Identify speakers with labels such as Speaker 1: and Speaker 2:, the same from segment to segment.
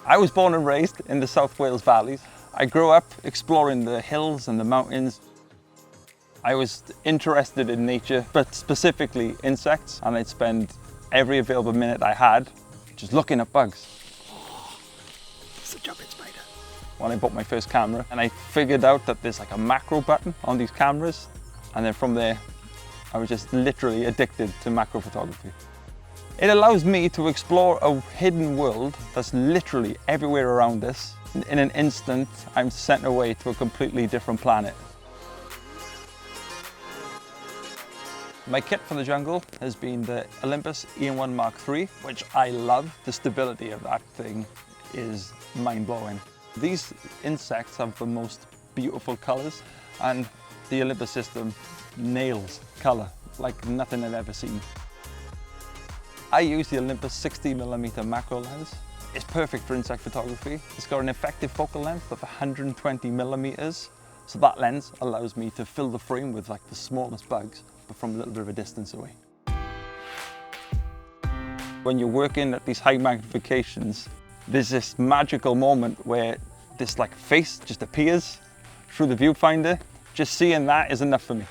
Speaker 1: I was born and raised in the South Wales valleys. I grew up exploring the hills and the mountains. I was interested in nature, but specifically insects, and I'd spend every available minute I had just looking at bugs.
Speaker 2: Such a big spider.
Speaker 1: When I bought my first camera, and I figured out that there's like a macro button on these cameras, and then from there I was just literally addicted to macro photography. It allows me to explore a hidden world that's literally everywhere around us. In an instant, I'm sent away to a completely different planet. My kit for the jungle has been the Olympus E-M1 Mark III, which I love. The stability of that thing is mind-blowing. These insects have the most beautiful colors, and the Olympus system nails color like nothing I've ever seen. I use the Olympus 60mm macro lens. It's perfect for insect photography. It's got an effective focal length of 120mm, so that lens allows me to fill the frame with like the smallest bugs, but from a little bit of a distance away. When you're working at these high magnifications, there's this magical moment where this like face just appears through the viewfinder. Just seeing that is enough for me.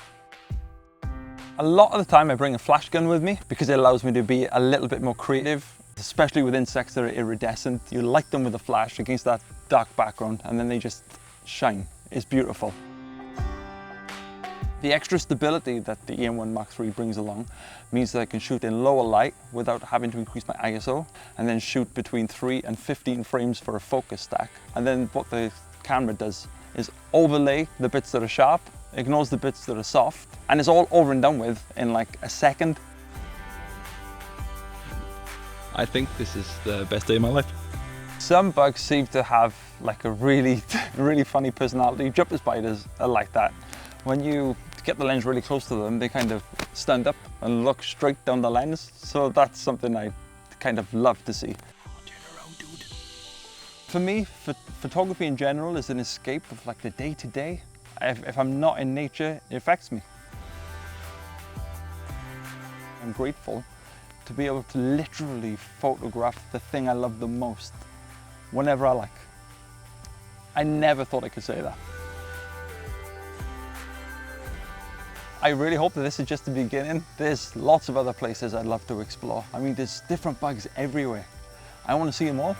Speaker 1: A lot of the time I bring a flash gun with me because it allows me to be a little bit more creative, especially with insects that are iridescent. You light them with a flash against that dark background and then they just shine. It's beautiful. The extra stability that the E-M1 Mark III brings along means that I can shoot in lower light without having to increase my ISO, and then shoot between 3 and 15 frames for a focus stack. And then what the camera does is overlay the bits that are sharp, ignores the bits that are soft, and it's all over and done with in like a second.
Speaker 3: I think this is the best day of my life.
Speaker 1: Some bugs seem to have like a really funny personality. Jumper spiders are like that. When you get the lens really close to them, they kind of stand up and look straight down the lens. So that's something I kind of love to see.
Speaker 2: Turn around, dude.
Speaker 1: For me, photography in general is an escape of like the day-to-day. If I'm not in nature, it affects me. I'm grateful to be able to literally photograph the thing I love the most, whenever I like. I never thought I could say that. I really hope that this is just the beginning. There's lots of other places I'd love to explore. I mean, there's different bugs everywhere. I want to see them all.